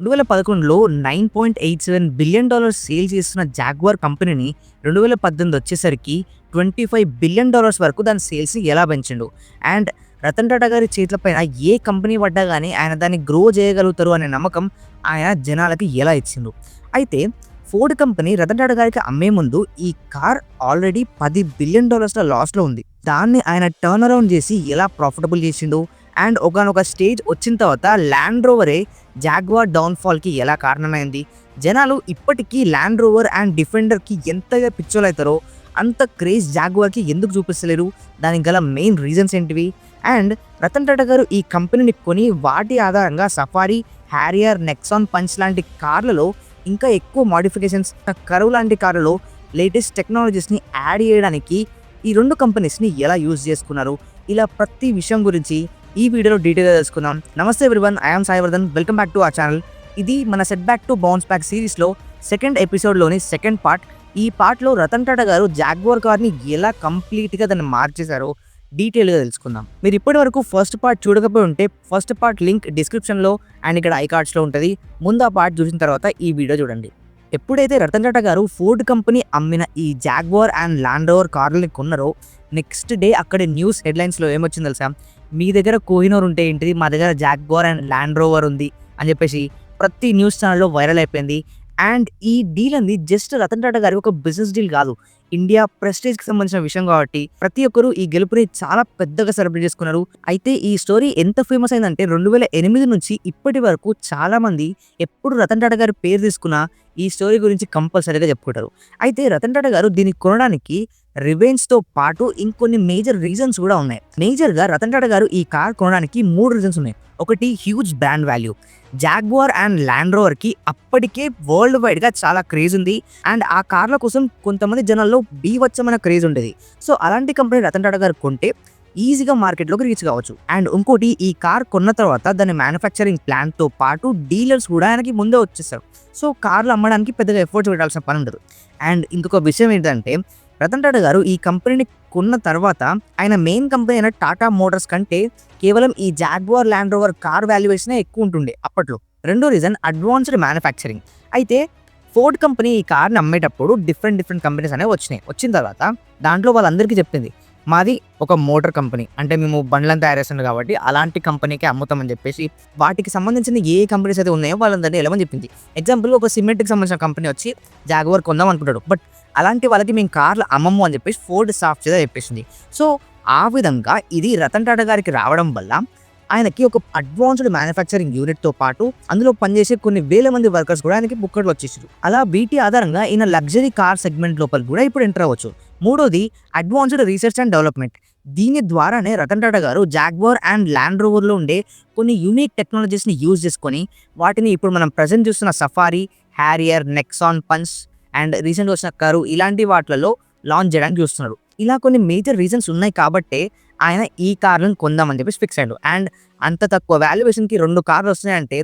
2011లో $9.87 billion sale చేస్తున్న jaguar కంపెనీని 2018 వచ్చేసరికి $25 బిలియన్ వరకు దాని సేల్స్‌ని ఎలా పెంచిండు. అండ్ రతన్ టాటా గారి చేతుల పైన ఏ కంపెనీ పడ్డా గానీ ఆయన దాన్ని గ్రో చేయగలుగుతారు అనే నమ్మకం ఆయన జనాలకి ఎలా ఇచ్చిండు. అయితే ఫోర్డ్ కంపెనీ రతన్ టాటా గారికి అమ్మే ముందు ఈ కార్ ఆల్రెడీ $10 బిలియన్ లాస్‌లో ఉంది. దాన్ని ఆయన టర్న్ అరౌండ్ చేసి ఎలా ప్రాఫిటబుల్ చేసిండు. అండ్ ఒకానొక స్టేజ్ వచ్చిన తర్వాత ల్యాండ్ రోవరే జాగ్వార్ డౌన్‌ఫాల్‌కి ఎలా కారణమైంది. జనాలు ఇప్పటికీ ల్యాండ్ రోవర్ అండ్ డిఫెండర్‌కి ఎంతగా పిచ్చోలవుతారో అంత క్రేజ్ జాగ్వార్‌కి ఎందుకు చూపిస్తలేరు, దానికి గల మెయిన్ రీజన్స్ ఏంటివి. అండ్ రతన్ టాటా గారు ఈ కంపెనీని కొని వాటి ఆధారంగా సఫారీ, హ్యారియర్, నెక్సాన్ పంచ్ లాంటి కార్లలో ఇంకా ఎక్కువ మోడిఫికేషన్స్, కర్వ్ లాంటి కార్లలో లేటెస్ట్ టెక్నాలజీస్‌ని యాడ్ చేయడానికి ఈ 2 కంపెనీస్‌ని ఎలా యూజ్ చేసుకున్నారు. ఇలా ప్రతి విషయం గురించి ఈ వీడియోలో డీటెయిల్‌గా తెలుసుకుందాం. నమస్తే everyone, I am Sai Vardhan. Welcome back to our channel. ఇది మన set back to bounce back సిరీస్‌లో సెకండ్ ఎపిసోడ్‌లోని సెకండ్ పార్ట్. ఈ పార్ట్‌లో రతన్ టాటా గారు జాగ్వార్ కార్‌ని ఎలా కంప్లీట్‌గా దాన్ని మార్చేశారో డీటెయిల్‌గా తెలుసుకుందాం. మీరు ఇప్పటివరకు ఫస్ట్ పార్ట్ చూడకపోయి ఉంటే ఫస్ట్ పార్ట్ లింక్ డిస్క్రిప్షన్‌లో అండ్ ఇక్కడ ఐ కార్డ్స్‌లో ఉంటుంది. ముందు ఆ పార్ట్ చూసిన తర్వాత ఈ వీడియో చూడండి. ఎప్పుడైతే రతన్ టాటా గారు ఫోర్డ్ కంపెనీ అమ్మిన ఈ జాగ్వార్ అండ్ ల్యాండ్ రోవర్ కార్లని కొన్నారో నెక్స్ట్ డే అక్కడ న్యూస్ హెడ్లైన్స్లో ఏమొచ్చింది తెలుసా, మీ దగ్గర కోహినూర్ ఉంటే ఏంటిది, మా దగ్గర జాగ్వార్ అండ్ ల్యాండ్ రోవర్ ఉంది అని చెప్పేసి ప్రతి న్యూస్ ఛానల్లో వైరల్ అయిపోయింది. అండ్ ఈ డీల్ అనేది జస్ట్ రతన్ టాటా గారి ఒక బిజినెస్ డీల్ కాదు, ఇండియా ప్రెస్టేజ్కి సంబంధించిన విషయం కాబట్టి ప్రతి ఒక్కరు ఈ గెలుపుని చాలా పెద్దగా సెలబ్రేట్ చేసుకున్నారు. అయితే ఈ స్టోరీ ఎంత ఫేమస్ అయిందంటే 2008 నుంచి ఇప్పటి వరకు చాలా మంది ఎప్పుడు రతన్ టాటా గారి పేరు తీసుకున్నా ఈ స్టోరీ గురించి కంపల్సరీగా చెప్పుకుంటారు. అయితే రతన్ టాటా గారు దీన్ని కొనడానికి రివెంజ్తో పాటు ఇంకొన్ని మేజర్ రీజన్స్ కూడా ఉన్నాయి. మేజర్గా రతన్ టాటా గారు ఈ కార్ కొనడానికి 3 రీజన్స్ ఉన్నాయి. ఒకటి huge brand value. Jaguar and Land రోవర్కి అప్పటికే వరల్డ్ వైడ్గా చాలా క్రేజ్ ఉంది. అండ్ ఆ కార్ల కోసం కొంతమంది జనాల్లో బీవచ్చమైన క్రేజ్ ఉండేది. సో అలాంటి కంపెనీ రతన్ టాటా గారు కొంటే ఈజీగా మార్కెట్లోకి రీచ్ కావచ్చు. అండ్ ఇంకోటి, ఈ కార్ కొన్న తర్వాత దాని మ్యానుఫ్యాక్చరింగ్ ప్లాన్తో పాటు డీలర్స్ కూడా ఆయనకి ముందే వచ్చేస్తారు. సో కార్లు అమ్మడానికి పెద్దగా ఎఫర్ట్స్ పెట్టాల్సిన పని ఉండదు. అండ్ ఇంకొక విషయం ఏంటంటే రతన్ టాటా గారు ఈ కంపెనీని కొన్న తర్వాత ఆయన మెయిన్ కంపెనీ అయిన టాటా మోటార్స్ కంటే కేవలం ఈ జాగ్వార్ ల్యాండ్ రోవర్ కార్ వాల్యుయేషనే ఎక్కువ ఉంటుండే అప్పట్లో. రెండో రీజన్ అడ్వాన్స్డ్ మ్యానుఫ్యాక్చరింగ్. అయితే ఫోర్డ్ కంపెనీ ఈ కార్ని అమ్మేటప్పుడు డిఫరెంట్ కంపెనీస్ అనేవి వచ్చినాయి. వచ్చిన తర్వాత దాంట్లో వాళ్ళందరికీ చెప్పింది, మాది ఒక మోటార్ కంపెనీ, అంటే మేము బండ్లను తయారు చేస్తుంది కాబట్టి అలాంటి కంపెనీకి అమ్ముతామని చెప్పేసి వాటికి సంబంధించిన ఏ కంపెనీస్ అయితే ఉన్నాయో వాళ్ళందరినీ వెళ్ళమని చెప్పింది. ఎగ్జాంపుల్, ఒక సిమెంట్కి సంబంధించిన కంపెనీ వచ్చి జాగ్వార్ కొందాం అనుకుంటాడు, బట్ అలాంటి వాళ్ళకి మేము కార్లు అమ్మము అని చెప్పేసి ఫోర్డ్ సాఫ్ట్గా చెప్పేసింది. సో ఆ విధంగా ఇది రతన్ టాటా గారికి రావడం వల్ల ఆయనకి ఒక అడ్వాన్స్డ్ మ్యానుఫ్యాక్చరింగ్ యూనిట్తో పాటు అందులో పనిచేసే కొన్ని వేల మంది వర్కర్స్ కూడా ఆయనకి బుక్కర్లు వచ్చేసారు. అలా వీటి ఆధారంగా ఈయన లగ్జరీ కార్ సెగ్మెంట్ లోపల కూడా ఇప్పుడు ఎంటర్ అవ్వచ్చు. మూడోది అడ్వాన్స్డ్ రీసెర్చ్ అండ్ డెవలప్మెంట్. దీని ద్వారానే రతన్ టాటా గారు జాగ్వార్ అండ్ ల్యాండ్ రోవర్లో ఉండే కొన్ని యూనిక్ టెక్నాలజీస్ని యూజ్ చేసుకొని వాటిని ఇప్పుడు మనం ప్రజెంట్ చూస్తున్న safari, Harrier, Nexon punch and రీసెంట్గా వచ్చిన కారు ఇలాంటి వాటిలలో లాంచ్ చేయడానికి చూస్తున్నారు. ఇలా కొన్ని మేజర్ రీజన్స్ ఉన్నాయి కాబట్టే ఆయన ఈ కార్లను కొందామని చెప్పేసి ఫిక్స్ అయ్యాడు. అండ్ అంత తక్కువ వాల్యుయేషన్కి 2 కార్లు వస్తున్నాయంటే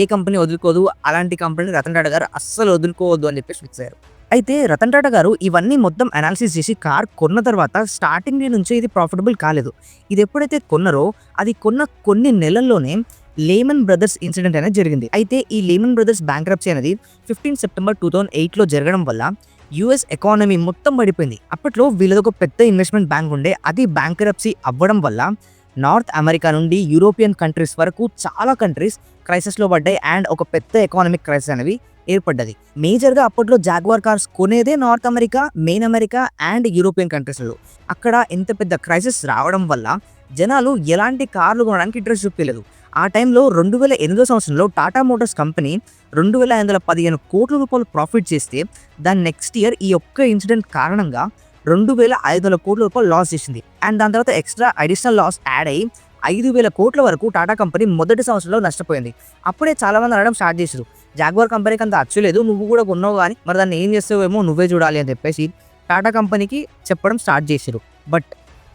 ఏ కంపెనీ వదులుకోదు. అలాంటి కంపెనీ రతన్ టాటా గారు అస్సలు వదులుకోవద్దు అని చెప్పేసి ఫిక్స్ అయ్యారు. అయితే రతన్ టాటా గారు ఇవన్నీ మొత్తం అనాలిసిస్ చేసి కార్ కొన్న తర్వాత స్టార్టింగ్ నుంచే ఇది ప్రాఫిటబుల్ కాలేదు. ఇది ఎప్పుడైతే కొన్నారో అది కొన్న కొన్ని నెలల్లోనే లేమన్ బ్రదర్స్ ఇన్సిడెంట్ అనేది జరిగింది. అయితే ఈ లేమన్ బ్రదర్స్ బ్యాంక్రప్సీ అనేది 15 సెప్టెంబర్ 2008లో జరగడం వల్ల యుఎస్ ఎకానమీ మొత్తం పడిపోయింది. అప్పట్లో వీళ్ళది ఒక పెద్ద ఇన్వెస్ట్మెంట్ బ్యాంక్ ఉండే, అది బ్యాంక్రప్సీ అవ్వడం వల్ల నార్త్ అమెరికా నుండి యూరోపియన్ కంట్రీస్ వరకు చాలా కంట్రీస్ క్రైసిస్లో పడ్డాయి. అండ్ ఒక పెద్ద ఎకానమిక్ క్రైసిస్ అనేవి ఏర్పడ్డది. మేజర్గా అప్పట్లో జాగ్వార్ కార్స్ కొనేదే North America, main America and European కంట్రీస్లో. అక్కడ ఎంత పెద్ద క్రైసిస్ రావడం వల్ల జనాలు ఎలాంటి కార్లు కొనడానికి ఇంట్రెస్ట్ చూపించలేదు. ఆ టైంలో 2008 సంవత్సరంలో టాటా మోటార్స్ కంపెనీ 2515 కోట్ల రూపాయలు ప్రాఫిట్ చేస్తే దాని నెక్స్ట్ ఇయర్ ఈ ఒక్క ఇన్సిడెంట్ కారణంగా 2500 కోట్ల రూపాయలు లాస్ చేసింది. అండ్ దాని తర్వాత ఎక్స్ట్రా అడిషనల్ లాస్ యాడ్ అయ్యి 5000 కోట్ల వరకు టాటా కంపెనీ మొదటి సంవత్సరంలో నష్టపోయింది. అప్పుడే చాలా మంది అనడం స్టార్ట్ చేశారు, జాగ్వార్ కంపెనీకి అంత అచ్చలేదు, నువ్వు కూడా కొన్నావు కానీ మరి దాన్ని ఏం చేస్తావేమో నువ్వే చూడాలి అని చెప్పేసి టాటా కంపెనీకి చెప్పడం స్టార్ట్ చేశారు. బట్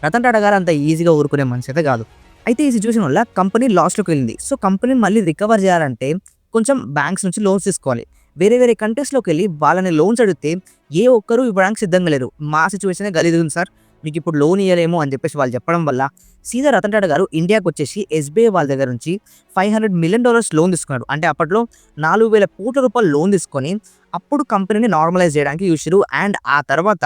రతన్ టాటా గారు అంత ఈజీగా ఊరుకునే మనిషి అయితే కాదు. అయితే ఈ సిచ్యువేషన్ వల్ల కంపెనీ లాస్లోకి వెళ్ళింది. సో కంపెనీని మళ్ళీ రికవర్ చేయాలంటే కొంచెం బ్యాంక్స్ నుంచి లోన్స్ తీసుకోవాలి. వేరే కంట్రీస్లోకి వెళ్ళి వాళ్ళని లోన్స్ అడిగితే ఏ ఒక్కరు ఇవ్వడానికి సిద్ధంగా లేరు. మా సిచ్యువేషనే గలీజ్ ఉంది సార్, మీకు ఇప్పుడు లోన్ ఇయ్యలేము అని చెప్పేసి వాళ్ళు చెప్పడం వల్ల సీదా రతన్ టాటా గారు ఇండియాకి వచ్చేసి ఎస్బీఐ వాళ్ళ దగ్గర నుంచి $500 మిలియన్ లోన్ తీసుకున్నాడు. అంటే అప్పట్లో 4,000 కోట్ల రూపాయలు లోన్ తీసుకొని అప్పుడు కంపెనీని నార్మలైజ్ చేయడానికి చూసిరు. అండ్ ఆ తర్వాత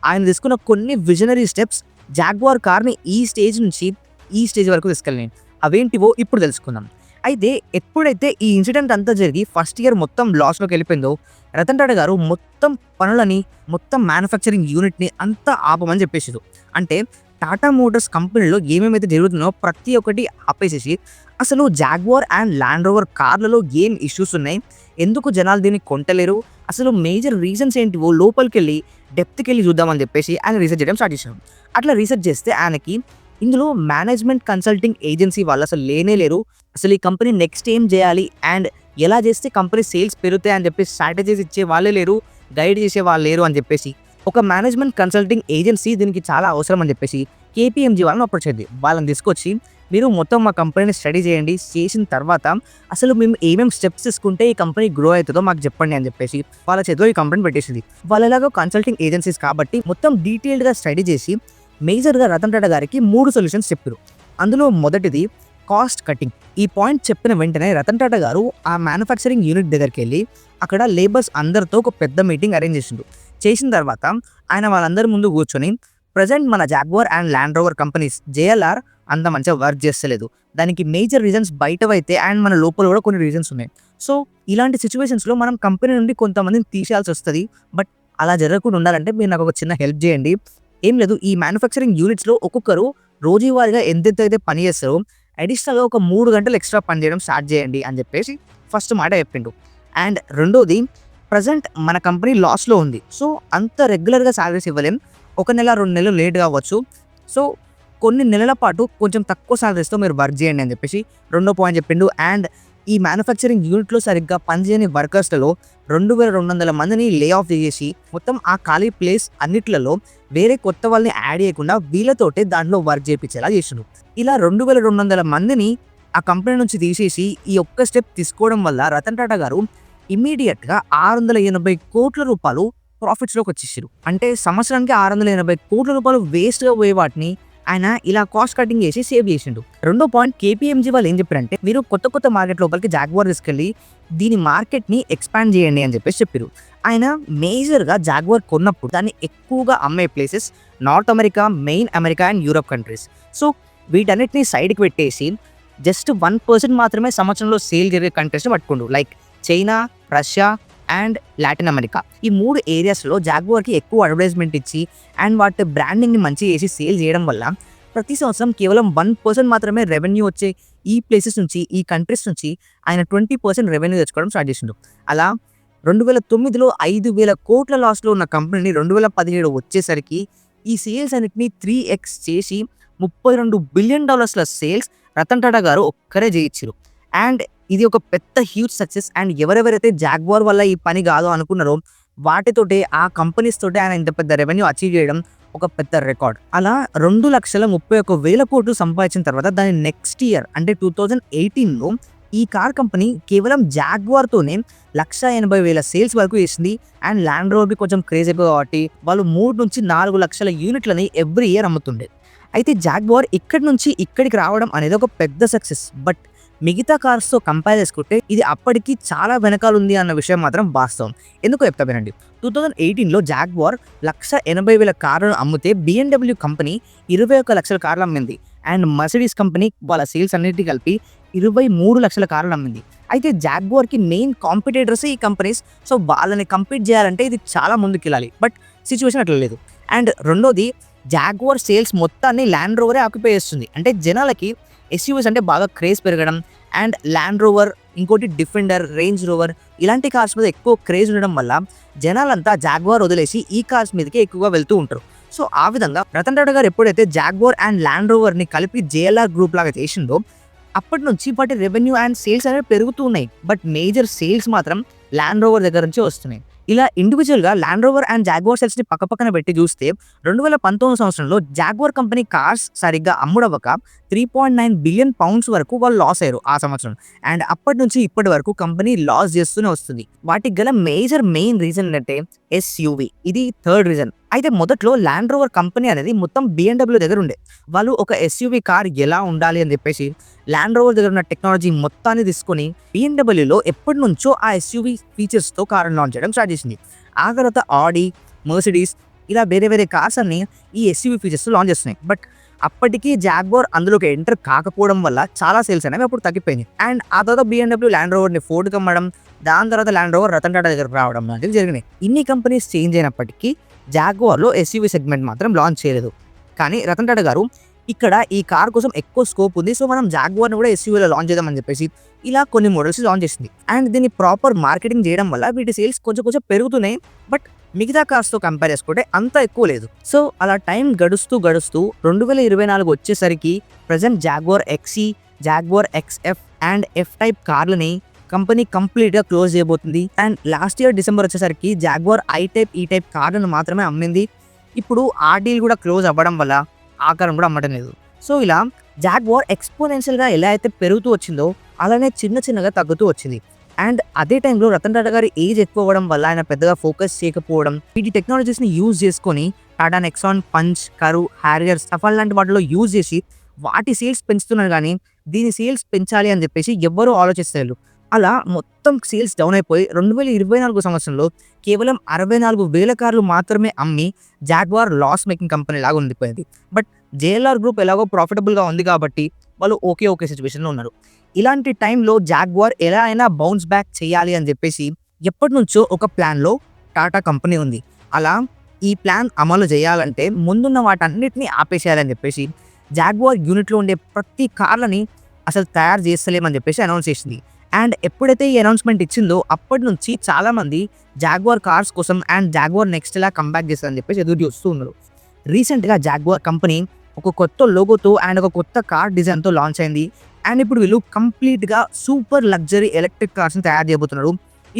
ఆయన తీసుకున్న కొన్ని విజనరీ స్టెప్స్ జాగ్వార్ కార్ని ఈ స్టేజ్ నుంచి ఈ స్టేజ్ వరకు తీసుకెళ్ళినాయి. అవేంటివో ఇప్పుడు తెలుసుకుందాం. అయితే ఎప్పుడైతే ఈ ఇన్సిడెంట్ అంతా జరిగి ఫస్ట్ ఇయర్ మొత్తం లాస్‌లోకి వెళ్ళిపోయిందో రతన్ టాటా గారు మొత్తం పనులని, మొత్తం మ్యానుఫ్యాక్చరింగ్ యూనిట్‌ని అంతా ఆపమని చెప్పేసిర్రు. అంటే టాటా మోటార్స్ కంపెనీలో ఏమేమైతే జరుగుతుందో ప్రతి ఒక్కటి ఆపేసేసి అసలు జాగ్వార్ అండ్ ల్యాండ్ రోవర్ కార్లలో ఏం ఇష్యూస్ ఉన్నాయి, ఎందుకు జనాలు దీన్ని కొంటలేరు, అసలు మేజర్ రీజన్స్ ఏంటివో లోపలికెళ్ళి డెప్త్‌కెళ్ళి చూద్దామని చెప్పేసి ఆయన రీసెర్చ్ చేయడం స్టార్ట్ చేశారు. అట్లా రీసెర్చ్ చేస్తే ఆయనకి ఇందులో మేనేజ్మెంట్ కన్సల్టింగ్ ఏజెన్సీ వాళ్ళు అసలు లేనే లేరు. అసలు ఈ కంపెనీ నెక్స్ట్ ఏం చేయాలి అండ్ ఎలా చేస్తే కంపెనీ సేల్స్ పెరుగుతాయి అని చెప్పేసి స్ట్రాటజీస్ ఇచ్చే వాళ్ళే లేరు, గైడ్ చేసే వాళ్ళు లేరు అని చెప్పేసి ఒక మేనేజ్మెంట్ కన్సల్టింగ్ ఏజెన్సీ దీనికి చాలా అవసరం అని చెప్పేసి కేపీఎంజీ వాళ్ళని అప్రోచ్ అయింది. వాళ్ళని తీసుకొచ్చి మీరు మొత్తం మా కంపెనీని స్టడీ చేయండి, చేసిన తర్వాత అసలు మేము ఏమేమి స్టెప్స్ తీసుకుంటే ఈ కంపెనీ గ్రో అవుతుందో మాకు చెప్పండి అని చెప్పేసి వాళ్ళ చేతిలో ఈ కంపెనీ పెట్టేసింది. వాళ్ళలాగా కన్సల్టింగ్ ఏజెన్సీస్ కాబట్టి మొత్తం డీటెయిల్డ్గా స్టడీ చేసి మేజర్గా రతన్ టాటా గారికి 3 సొల్యూషన్స్ చెప్పారు. అందులో మొదటిది కాస్ట్ కటింగ్. ఈ పాయింట్ చెప్పిన వెంటనే రతన్ టాటా గారు ఆ మ్యానుఫ్యాక్చరింగ్ యూనిట్ దగ్గరికి వెళ్ళి అక్కడ లేబర్స్ అందరితో ఒక పెద్ద మీటింగ్ అరేంజ్ చేసిండు. చేసిన తర్వాత ఆయన వాళ్ళందరి ముందు కూర్చొని ప్రజెంట్ మన jaguar and Land rover companies JLR అంత మంచిగా వర్క్ చేస్తలేదు, దానికి మేజర్ రీజన్స్ బయటవైతే అండ్ మన లోపల కూడా కొన్ని రీజన్స్ ఉన్నాయి. సో ఇలాంటి సిచ్యువేషన్స్లో మనం కంపెనీ నుండి కొంతమందిని తీసేయాల్సి వస్తుంది. బట్ అలా జరగకుండా ఉండాలంటే మీరు నాకు ఒక చిన్న హెల్ప్ చేయండి. ఏం లేదు, ఈ మ్యానుఫ్యాక్చరింగ్ యూనిట్స్లో ఒక్కొక్కరు రోజువారీగా ఎంతైతే పని చేస్తారో అడిషనల్గా ఒక 3 గంటలు ఎక్స్ట్రా పని చేయడం స్టార్ట్ చేయండి అని చెప్పేసి ఫస్ట్ మాట చెప్పిండు. అండ్ రెండోది, ప్రజెంట్ మన కంపెనీ లాస్లో ఉంది, సో అంత రెగ్యులర్గా శాలరీస్ ఇవ్వలేం, 1 నెల 2 నెలలు లేట్గా అవ్వచ్చు, సో కొన్ని నెలల పాటు కొంచెం తక్కువ శాలరీస్తో మీరు వర్క్ చేయండి అని చెప్పేసి రెండో పాయింట్ చెప్పిండు. అండ్ ఈ మ్యానుఫ్యాక్చరింగ్ యూనిట్లో సరిగ్గా పనిచేయని వర్కర్స్లలో 2,200 మందిని లే ఆఫ్ చేసి మొత్తం ఆ ఖాళీ ప్లేస్ అన్నిట్లలో వేరే కొత్త వాళ్ళని యాడ్ చేయకుండా వీళ్ళతోటే దాంట్లో వర్క్ చేయించేలా చేసిండు. ఇలా 2,200 మందిని ఆ కంపెనీ నుంచి తీసేసి ఈ ఒక్క స్టెప్ తీసుకోవడం వల్ల రతన్ టాటా గారు ఇమీడియట్గా 680 కోట్ల రూపాయలు ప్రాఫిట్స్లోకి వచ్చేసారు. అంటే సంవత్సరానికి 680 కోట్ల రూపాయలు వేస్ట్గా పోయే వాటిని ఆయన ఇలా కాస్ట్ కటింగ్ చేసి సేవ్ చేసిండు. రెండో పాయింట్, కేపీఎంజీ వాళ్ళు ఏం చెప్పారంటే మీరు కొత్త మార్కెట్ లోపలికి జాగ్వార్ తీసుకెళ్ళి దీని మార్కెట్ని ఎక్స్పాండ్ చేయండి అని చెప్పేసి చెప్పారు. ఆయన మేజర్గా జాగ్వార్ కొన్నప్పుడు దాన్ని ఎక్కువగా అమ్మే places North America, main America and Europe countries. So వీటన్నిటిని సైడ్కి పెట్టేసి జస్ట్ 1% మాత్రమే సంవత్సరంలో సేల్ జరిగే కంట్రీస్ని పట్టుకుండు. Like China, Russia and Latin America. ఈ 3 ఏరియాస్లో జాగ్వార్కి ఎక్కువ అడ్వర్టైజ్మెంట్ ఇచ్చి అండ్ వాటి బ్రాండింగ్ని మంచిగా చేసి సేల్ చేయడం వల్ల ప్రతి సంవత్సరం కేవలం 1% మాత్రమే రెవెన్యూ వచ్చే ఈ ప్లేసెస్ నుంచి, ఈ కంట్రీస్ నుంచి ఆయన 20% రెవెన్యూ తెచ్చుకోవడం స్టార్ట్ చేసిండు. అలా 2009లో 5,000 కోట్ల లాస్లో ఉన్న కంపెనీని 2017 వచ్చేసరికి ఈ సేల్స్ అన్నిటిని 3x చేసి $32 బిలియన్ సేల్స్ రతన్ టాటా గారు ఒక్కరే చేయించారు. అండ్ ఇది ఒక పెద్ద హ్యూజ్ సక్సెస్. అండ్ ఎవరెవరైతే జాగ్వార్ వల్ల ఈ పని కాదు అనుకున్నారో వాటితోటే ఆ కంపెనీస్ తోటే ఆయన ఇంత పెద్ద రెవెన్యూ అచీవ్ చేయడం ఒక పెద్ద రికార్డ్. అలా 2,31,000 కోట్లు సంపాదించిన తర్వాత దాని నెక్స్ట్ ఇయర్ అంటే 2018లో ఈ కార్ కంపెనీ కేవలం జాగ్వార్తోనే 1,80,000 సేల్స్ వరకు చేసింది. అండ్ ల్యాండ్ రోవర్కి కొంచెం క్రేజ్ అయిపోయి కాబట్టి వాళ్ళు 3 నుంచి 4 లక్షల యూనిట్లని ఎవ్రీ ఇయర్ అమ్ముతుండే. అయితే జాగ్వార్ ఇక్కడి నుంచి ఇక్కడికి రావడం అనేది ఒక పెద్ద సక్సెస్. బట్ మిగతా కార్స్తో కంపేర్ చేసుకుంటే ఇది అప్పటికి చాలా వెనకాల ఉంది అన్న విషయం మాత్రం వాస్తవం. ఎందుకో చెప్తా వినండి. 2018లో జాగ్వార్ 1,80,000 కార్లను అమ్మితే BMW కంపెనీ 21 లక్షల కార్లు అమ్మింది. అండ్ మర్సిడీస్ కంపెనీ వాళ్ళ సేల్స్ అన్నిటి కలిపి 23 లక్షల కార్లు అమ్మింది. అయితే జాగ్వార్కి మెయిన్ కాంపిటేటర్స్ ఈ కంపెనీస్. సో వాళ్ళని కంపీట్ చేయాలంటే ఇది చాలా ముందుకు వెళ్ళాలి. బట్ సిచ్యువేషన్ అట్లా లేదు. అండ్ రెండోది, జాగ్వార్ సేల్స్ మొత్తాన్ని ల్యాండ్ రోవరే ఆక్యుపై చేస్తుంది. అంటే జనాలకి ఎస్యూవీస్ అంటే బాగా క్రేజ్ పెరగడం అండ్ ల్యాండ్ రోవర్, ఇంకోటి డిఫెండర్, రేంజ్ రోవర్ ఇలాంటి కార్స్ మీద ఎక్కువ క్రేజ్ ఉండడం వల్ల జనాలంతా జాగ్వార్ వదిలేసి ఈ కార్స్ మీదకి ఎక్కువగా వెళ్తూ ఉంటారు. సో ఆ విధంగా రతన్ టాటా గారు ఎప్పుడైతే జాగ్వార్ అండ్ ల్యాండ్ రోవర్ని కలిపి జేఎల్ఆర్ గ్రూప్ లాగా చేసిందో అప్పటి నుంచి వాటి రెవెన్యూ అండ్ సేల్స్ అనేవి పెరుగుతూ ఉన్నాయి. బట్ మేజర్ సేల్స్ మాత్రం ల్యాండ్ రోవర్ దగ్గర నుంచి వస్తున్నాయి. ఇలా ఇండివిజువల్గా ల్యాండ్ రోవర్ అండ్ జాగ్వార్ సేల్స్ని పక్కపక్కన పెట్టి చూస్తే 2019 సంవత్సరంలో జాగ్వార్ కంపెనీ కార్స్ సరిగ్గా అమ్ముడవ్వక 3.9 బిలియన్ పౌండ్స్ వరకు వాళ్ళు లాస్ అయ్యారు ఆ సంవత్సరం. అండ్ అప్పటి నుంచి ఇప్పటి వరకు కంపెనీ లాస్ చేస్తూనే వస్తుంది. వాటికి గల మెయిన్ రీజన్ ఏంటంటే ఎస్యూవి. ఇది థర్డ్ రీజన్. అయితే మొదట్లో ల్యాండ్ రోవర్ కంపెనీ అనేది మొత్తం BMW దగ్గర ఉండే. వాళ్ళు ఒక ఎస్యూవి కార్ ఎలా ఉండాలి అని చెప్పేసి ల్యాండ్ రోవర్ దగ్గర ఉన్న టెక్నాలజీ మొత్తాన్ని తీసుకొని BMWలో ఎప్పటి నుంచో ఆ ఎస్యూవి ఫీచర్స్తో కార్ లాంచ్ చేయడం స్టార్ట్ చేసింది. ఆ తర్వాత ఆడి, మర్సిడీస్ ఇలా వేరే కార్స్ అన్ని ఈ ఎస్యూవి ఫీచర్స్ లాంచ్ చేస్తున్నాయి. బట్ అప్పటికి జాగ్వార్ అందులోకి ఎంటర్ కాకపోవడం వల్ల చాలా సేల్స్ అనేవి అప్పుడు తగ్గిపోయింది. అండ్ ఆ తర్వాత BMW ల్యాండ్ రోవర్ని ఫోర్డ్కి అమ్మడం, దాని తర్వాత ల్యాండ్ రోవర్ రతన్ టాటా దగ్గరకు రావడం లాంటివి జరిగినాయి. ఇన్ని కంపెనీస్ చేంజ్ అయినప్పటికీ జాగ్వార్లో ఎస్యూవి సెగ్మెంట్ మాత్రం లాంచ్ చేయలేదు. కానీ రతన్ టాటా గారు ఇక్కడ ఈ కార్ కోసం ఎక్కువ స్కోప్ ఉంది, సో మనం జాగ్వార్ని కూడా ఎస్యూవీలో లాంచ్ చేద్దామని చెప్పేసి ఇలా కొన్ని మోడల్స్ లాంచ్ చేసింది. అండ్ దీన్ని ప్రాపర్ మార్కెటింగ్ చేయడం వల్ల వీటి సేల్స్ కొంచెం పెరుగుతున్నాయి. బట్ మిగతా కార్స్తో కంపేర్ చేసుకుంటే అంత ఎక్కువ లేదు. సో అలా టైం గడుస్తూ 2024 వచ్చేసరికి present Jaguar XE, Jaguar XF and F type కార్లని కంపెనీ కంప్లీట్గా క్లోజ్ చేయబోతుంది. అండ్ లాస్ట్ ఇయర్ డిసెంబర్ వచ్చేసరికి Jaguar I type, E type కార్లను మాత్రమే అమ్మింది. ఇప్పుడు ఆ డీల్ కూడా క్లోజ్ అవ్వడం వల్ల ఆ కారం కూడా అమ్మటం లేదు. సో ఇలా జాగ్వార్ ఎక్స్పోనెన్షియల్గా ఎలా అయితే పెరుగుతూ వచ్చిందో అలానే చిన్నగా తగ్గుతూ వచ్చింది. అండ్ అదే టైంలో రతన్ టాటా గారి ఏజ్ ఎక్కువ అవ్వడం వల్ల ఆయన పెద్దగా ఫోకస్ చేయకపోవడం, వీటి టెక్నాలజీస్ని యూజ్ చేసుకొని టాటా నెక్సాన్, పంచ్, కరు, హ్యారియర్, సఫల్ లాంటి వాటిలో యూజ్ చేసి వాటి సేల్స్ పెంచుతున్నారు. కానీ దీని సేల్స్ పెంచాలి అని చెప్పేసి ఎవ్వరూ ఆలోచిస్తారు. అలా మొత్తం సేల్స్ డౌన్ అయిపోయి 2024 సంవత్సరంలో కేవలం 64,000 కార్లు మాత్రమే అమ్మి జాగ్వార్ లాస్ మేకింగ్ కంపెనీ లాగా ఉండిపోయింది. బట్ JLR గ్రూప్ ఎలాగో ప్రాఫిటబుల్గా ఉంది కాబట్టి వాళ్ళు ఓకే సిచ్యువేషన్లో ఉన్నారు. ఇలాంటి టైంలో జాగ్వార్ ఎలా అయినా బౌన్స్ బ్యాక్ చేయాలి అని చెప్పేసి ఎప్పటి నుంచో ఒక ప్లాన్లో టాటా కంపెనీ ఉంది. అలా ఈ ప్లాన్ అమలు చేయాలంటే ముందున్న వాటన్నిటిని ఆపేసేయాలని చెప్పేసి జాగ్వార్ యూనిట్లో ఉండే ప్రతి కార్లని అసలు తయారు చేస్తలేమని చెప్పేసి అనౌన్స్ చేసింది. అండ్ ఎప్పుడైతే ఈ అనౌన్స్మెంట్ ఇచ్చిందో అప్పటి నుంచి చాలామంది జాగ్వార్ కార్స్ కోసం అండ్ జాగ్వార్ నెక్స్ట్ ఎలా కంబ్యాక్ చేస్తారని చెప్పేసి ఎదురు చూస్తూ ఉన్నారు. రీసెంట్గా జాగ్వార్ కంపెనీ ఒక కొత్త లోగోతో అండ్ ఒక కొత్త కార్ డిజైన్తో లాంచ్ అయింది. అండ్ ఇప్పుడు వీళ్ళు కంప్లీట్గా సూపర్ లగ్జరీ ఎలక్ట్రిక్ కార్స్ని తయారు చేయబోతున్నారు.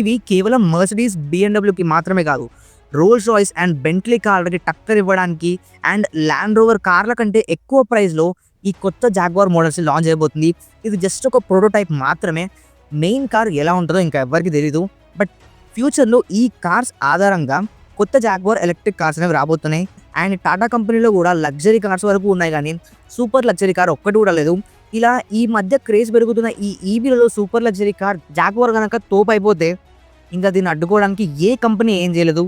ఇవి కేవలం మర్సిడీస్, BMWకి మాత్రమే కాదు, రోల్స్ రాయ్స్ అండ్ బెంట్లీ కార్లకి టక్కర్ ఇవ్వడానికి అండ్ ల్యాండ్ రోవర్ కార్ల కంటే ఎక్కువ ప్రైస్లో ఈ కొత్త జాగ్వార్ మోడల్స్ని లాంచ్ చేయబోతుంది. ఇది జస్ట్ ఒక ప్రోటోటైప్ మాత్రమే. మెయిన్ కార్ ఎలా ఉంటుందో ఇంకా ఎవరికి తెలీదు. బట్ ఫ్యూచర్లో ఈ కార్స్ ఆధారంగా కొత్త జాగ్వార్ ఎలక్ట్రిక్ కార్స్ అనేవి రాబోతున్నాయి. అండ్ టాటా కంపెనీలో కూడా లగ్జరీ కార్స్ వరకు ఉన్నాయి, కానీ సూపర్ లగ్జరీ కార్ ఒక్కటి కూడా లేదు. ఇలా ఈ మధ్య క్రేజ్ పెరుగుతున్న ఈ ఈవీలలో సూపర్ లగ్జరీ కార్ జాగ్వార్ కనుక తోపు అయిపోతే ఇంకా దీన్ని అడ్డుకోవడానికి ఏ కంపెనీ ఏం చేయలేదు.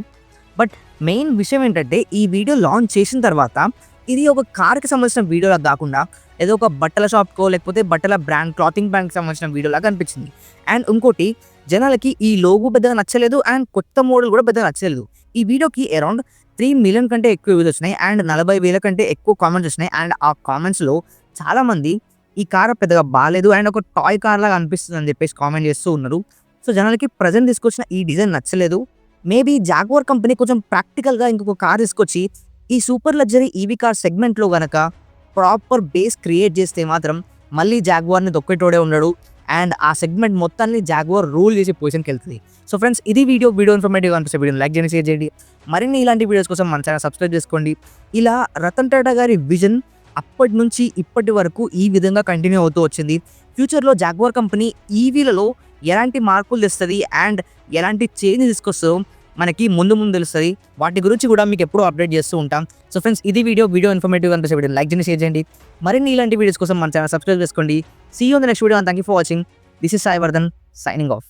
బట్ మెయిన్ విషయం ఏంటంటే ఈ వీడియో లాంచ్ చేసిన తర్వాత ఇది ఒక కార్కి సంబంధించిన వీడియోలా కాకుండా ఏదో ఒక బట్టల షాప్కో లేకపోతే బట్టల బ్రాండ్, క్లాతింగ్ బ్రాండ్కి సంబంధించిన వీడియోలాగా అనిపించింది. అండ్ ఇంకోటి, జనాలకి ఈ లోగో పెద్దగా నచ్చలేదు అండ్ కొత్త మోడల్ కూడా పెద్దగా నచ్చలేదు. ఈ వీడియోకి అరౌండ్ 3 మిలియన్ కంటే ఎక్కువ వ్యూస్ వచ్చినాయి అండ్ 40,000 కంటే ఎక్కువ కామెంట్స్ వచ్చినాయి. అండ్ ఆ కామెంట్స్లో చాలామంది ఈ కార్ పెద్దగా బాగాలేదు అండ్ ఒక టాయ్ కార్ లాగా అనిపిస్తుంది అని చెప్పేసి కామెంట్ చేస్తూ ఉన్నారు. సో జనాలకి ప్రజెంట్ తీసుకొచ్చిన ఈ డిజైన్ నచ్చలేదు. మేబీ జాగ్వార్ కంపెనీ కొంచెం ప్రాక్టికల్గా ఇంకొక కార్ తీసుకొచ్చి ఈ సూపర్ లగ్జరీ ఈవీ కార్ సెగ్మెంట్లో కనుక ప్రాపర్ బేస్ క్రియేట్ చేస్తే మాత్రం మళ్ళీ జాగ్వార్ని దొక్కేటోడే ఉన్నాడు అండ్ ఆ సెగ్మెంట్ మొత్తాన్ని జాగ్వార్ రూల్ చేసి పొజిషన్కి వెళ్తుంది. సో ఫ్రెండ్స్, ఇది వీడియో ఇన్ఫర్మేటివ్ అనిపిస్తే వీడియోని లైక్ చేయండి, షేర్ చేయండి. మరిన్ని ఇలాంటి వీడియోస్ కోసం మన ఛానల్ సబ్స్క్రైబ్ చేసుకోండి. ఇలా రతన్ టాటా గారి విజన్ అప్పటి నుంచి ఇప్పటి వరకు ఈ విధంగా కంటిన్యూ అవుతూ వచ్చింది. ఫ్యూచర్లో జాగ్వార్ కంపెనీ ఈవీలలో ఎలాంటి మార్పులు తెస్తుంది అండ్ ఎలాంటి చేంజ్ తీసుకొస్తుందో మనకి ముందు తెలుస్తుంది. వాటి గురించి కూడా మీకు ఎప్పుడూ అప్డేట్ చేస్తూ ఉంటాం. సో ఫ్రెండ్స్, ఇది వీడియో ఇన్ఫర్మేటివ్ అనిపిస్తే వీడియో లైక్ చేయండి, షేర్ చేయండి. మరిన్ని ఇలాంటి వీడియోస్ కోసం మన ఛానల్ సబ్స్క్రైబ్ చేసుకోండి. See you in the next video. Thank you for watching. This is Sai Vardhan signing of.